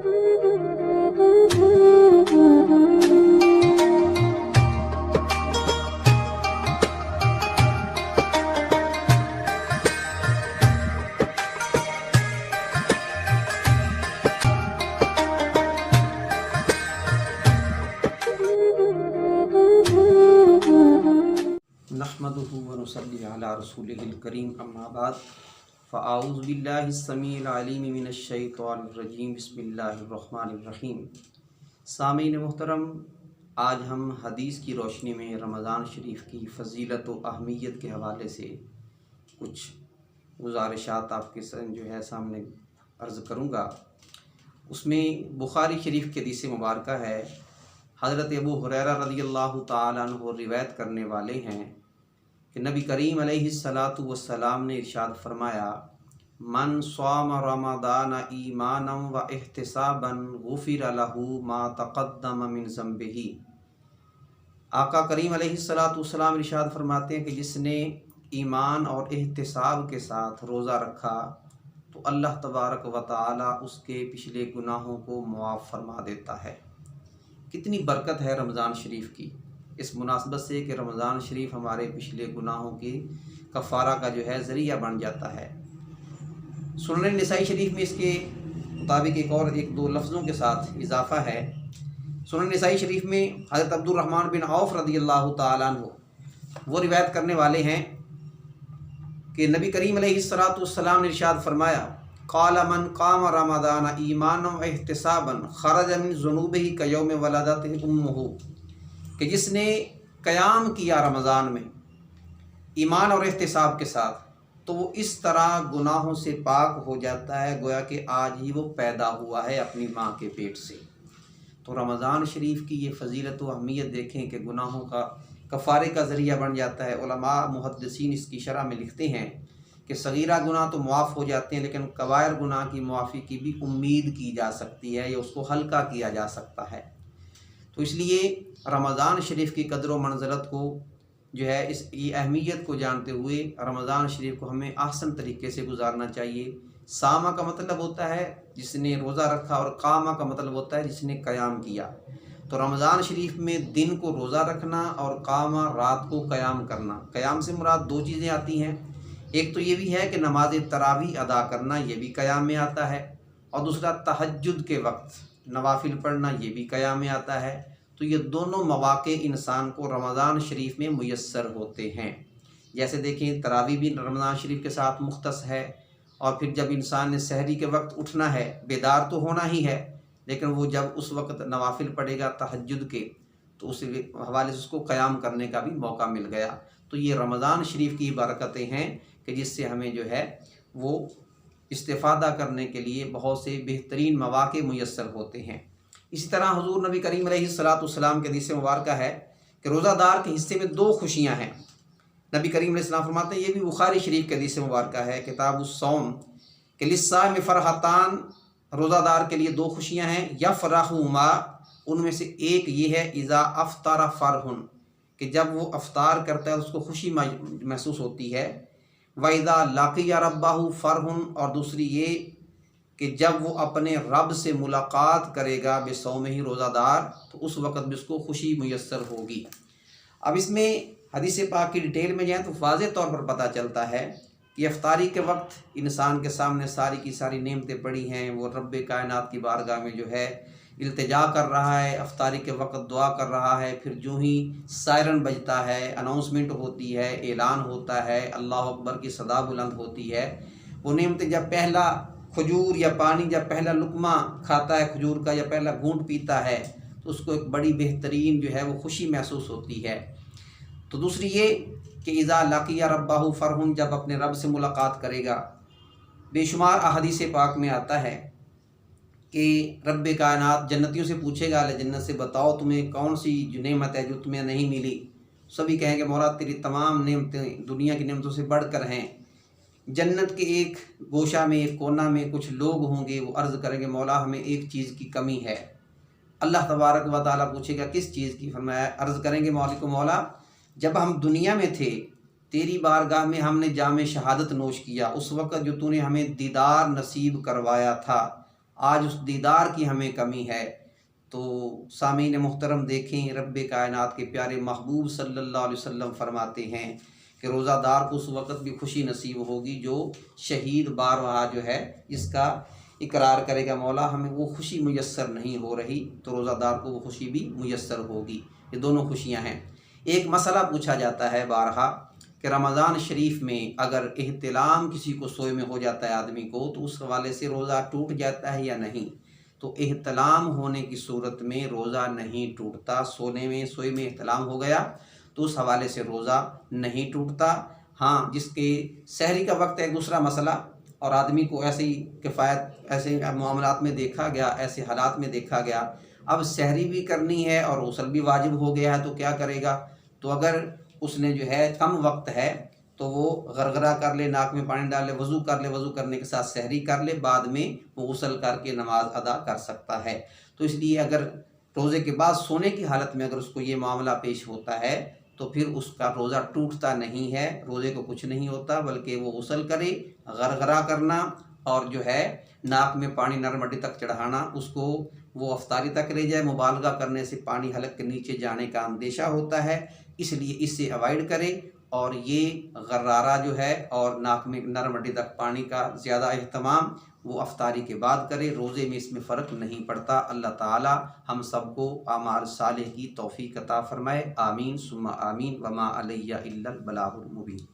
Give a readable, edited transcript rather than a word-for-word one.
नहमदुहु व नुसल्ली अला रसूलिहिल करीम अम्मा बाद फ़अऊज़ु बिल्लाहिस समीइल अलीम मिनश शैतानिर रजीम बिस्मिल्लाहिर रहमानिर रहीम। सामीन मुहतरम, आज हम हदीस की रोशनी में रमज़ान शरीफ की फ़जीलत व अहमियत के हवाले से कुछ गुज़ारिशात आपके जो है सामने अर्ज़ करूँगा। उसमें बुखारी शरीफ की हदीस मुबारक है, हज़रत अबू हुरैरा रज़ियल्लाहु ताला अन्हु रिवायत करने वाले हैं कि नबी करीम अलैहिस्सलातु वस्सलाम ने इरशाद फरमाया, मन स्वाम रमदान ईमानम व इहतिसाबन गुफिर लहू मा तक़द्दम मिन ज़ंबिही। आका करीम अलैहिस्सलातु वस्सलाम इरशाद फरमाते हैं कि जिसने ईमान और एहतिसाब के साथ रोज़ा रखा तो अल्लाह तबारक व तआला उसके पिछले गुनाहों को मुआफ़ फरमा देता है। कितनी बरकत है रमज़ान शरीफ की, इस मुनासबत से कि रमज़ान शरीफ हमारे पिछले गुनाहों की कफ़ारा का जो है ज़रिया बन जाता है। सुनन निसाई शरीफ में इसके मुताबिक एक दो लफ्ज़ों के साथ इजाफ़ा है। सुनन निसाई शरीफ में हज़रत अब्दुर्रहमान बिन औफ़ रज़ियल्लाहु ताला अन्हु वो रिवायत करने वाले हैं कि नबी करीम अलैहिस्सलातु वस्सलाम ने इरशाद फरमाया, क़ाल मन क़ाम रमज़ान ईमानन व इहतिसाबन ख़रज मिन ज़ुनूबिही कयौम वलदतहु उम्मुहु, कि जिसने क़याम किया रमज़ान में ईमान और एहतिसाब के साथ तो वो इस तरह गुनाहों से पाक हो जाता है गोया कि आज ही वो पैदा हुआ है अपनी माँ के पेट से। तो रमज़ान शरीफ की ये फ़जीलत व अहमियत देखें कि गुनाहों का कफ़ारे का ज़रिया बन जाता है। उलमा मुहद्दिसीन इसकी शरह में लिखते हैं कि सगीरा गुनाह तो मुआफ़ हो जाते हैं, लेकिन कबायर गुनाह की मुआफ़ी की भी उम्मीद की जा सकती है या उसको हल्का किया जा सकता है। तो इसलिए रमज़ान शरीफ की कदर व मंज़लत को जो है इसकी अहमियत को जानते हुए रमज़ान शरीफ को हमें आसान तरीके से गुजारना चाहिए। सामा का मतलब होता है जिसने रोज़ा रखा और कामा का मतलब होता है जिसने क़याम किया। तो रमज़ान शरीफ में दिन को रोज़ा रखना और कामा रात को क़याम करना। क़याम से मुराद दो चीज़ें आती हैं, एक तो ये भी है कि नमाज तरावी अदा करना, ये भी क़याम में आता है, और दूसरा तहज्जुद के वक्त नवाफिल पढ़ना, ये भी क़याम में आता है। तो ये दोनों मौक़े इंसान को रमज़ान शरीफ में मुयस्सर होते हैं। जैसे देखें तरावी भी रमज़ान शरीफ के साथ मुख्तस है, और फिर जब इंसान ने सहरी के वक्त उठना है, बेदार तो होना ही है, लेकिन वो जब उस वक्त नवाफिल पढ़ेगा तहज्जुद के तो उस हवाले से उसको क़याम करने का भी मौका मिल गया। तो ये रमज़ान शरीफ की बरकतें हैं कि जिससे हमें जो है वो इस्तिफ़ादा करने के लिए बहुत से बेहतरीन मौक़े मुयस्सर होते हैं। इसी तरह हुज़ूर नबी करीम अलैहिस्सलातु वस्सलाम के हदीस मुबारक है कि रोज़ादार के हिस्से में दो खुशियाँ हैं। नबी करीम अलैहिस्सलाम फरमाते हैं, ये भी बुखारी शरीफ के हदीस मुबारक है, किताबुस्सौम के लिस्साइम फ़रहतान, रोज़ादार के लिए दो खुशियाँ हैं, यफ़रहुमा, उनमें से एक ये है इज़ा अफ़्तर फ़रहुन, कि जब वो अफ्तार करता है उसको खुशी महसूस होती है, वइज़ा लाक़िया रब्बहु फ़रहुन, और दूसरी ये कि जब वो अपने रब से मुलाकात करेगा बेसौमिही रोज़ादार तो उस वक़्त भी उसको खुशी मुयस्सर होगी। अब इसमें हदीस पाक की डिटेल में जाएँ तो वाज़ेह तौर पर पता चलता है कि इफ्तारी के वक्त इंसान के सामने सारी की सारी नेमतें पड़ी हैं। वो रब्बे कायनात की बारगाह में जो है इल्तिजा कर रहा है, इफ्तारी के वक्त दुआ कर रहा है। फिर जो ही सायरन बजता है, अनाउंसमेंट होती है, ऐलान होता है, अल्लाह अकबर की सदा बुलंद होती है, वो नेमतें जब पहला खजूर या पानी जब पहला लुकमा खाता है खजूर का या पहला घूंट पीता है तो उसको एक बड़ी बेहतरीन जो है वो खुशी महसूस होती है। तो दूसरी ये कि इज़ा लाक़िया रब्बहु फ़रहुन, जब अपने रब से मुलाकात करेगा। बेशुमार अहादीस पाक में आता है कि रब्बे कायनात जन्नतियों से पूछेगा, अले जन्नत से बताओ तुम्हें कौन सी नेमत है जो तुम्हें नहीं मिली। सभी कहेंगे मौला तेरी तमाम नेमतें दुनिया की नेमतों से बढ़कर हैं। जन्नत के एक गोशा में, एक कोना में कुछ लोग होंगे, वो अर्ज़ करेंगे मौला हमें एक चीज़ की कमी है। अल्लाह तबारक व तआला पूछेगा किस चीज़ की। फरमाया, अर्ज़ करेंगे मौला जब हम दुनिया में थे तेरी बारगाह में हमने जामे शहादत नोश किया, उस वक़्त जो तूने हमें दीदार नसीब करवाया था आज उस दीदार की हमें कमी है। तो सामीन मोहतरम देखें, रब्बे कायनात के प्यारे महबूब सल्लल्लाहु अलैहि वसल्लम फरमाते हैं कि रोज़ादार को उस वक़्त भी खुशी नसीब होगी जो शहीद बार वहाँ जो है इसका इकरार करेगा, मौला हमें वो खुशी मुयस्सर नहीं हो रही, तो रोज़ादार को वो खुशी भी मुयस्सर होगी। ये दोनों खुशियाँ हैं। एक मसला पूछा जाता है बारहा कि रमज़ान शरीफ में अगर एहतिलाम किसी को सोए में हो जाता है आदमी को, तो उस हवाले से रोज़ा टूट जाता है या नहीं। तो एहतिलाम होने की सूरत में रोज़ा नहीं टूटता। सोए में एहतिलाम हो गया तो उस हवाले से रोज़ा नहीं टूटता। हाँ, जिसके सहरी का वक्त है दूसरा मसला, और आदमी को ऐसे ही किफ़ायत ऐसे मामलात में देखा गया, ऐसे हालात में देखा गया, अब सहरी भी करनी है और गुस्ल भी वाजिब हो गया है, तो क्या करेगा। तो अगर उसने जो है कम वक्त है तो वो गरगरा कर ले, नाक में पानी डाल ले, वज़ू कर ले, वज़ू करने के साथ सहरी कर ले, बाद में वो गुस्ल करके नमाज अदा कर सकता है। तो इसलिए अगर रोज़े के बाद सोने की हालत में अगर उसको ये मामला पेश होता है तो फिर उसका रोज़ा टूटता नहीं है, रोज़े को कुछ नहीं होता, बल्कि वो गुस्ल करे, गरगरा करना और जो है नाक में पानी नरम हड्डी तक चढ़ाना, उसको वो अफ्तारी तक ले जाए। मुबालगा करने से पानी हलक के नीचे जाने का अंदेशा होता है, इसलिए इससे अवॉइड करे। और ये गर्रारा जो है और नाक में नरम हड्डी तक पानी का ज़्यादा अहतमाम वो अफ्तारी के बाद करे। रोज़े में इसमें फ़र्क नहीं पड़ता। अल्लाह ताला हम सबको आमाल सालेह की तौफ़ीक़ अता फ़रमाए। आमीन सुम्मा आमीन। वमा अलैया इल्लल बलागुल मुबीन।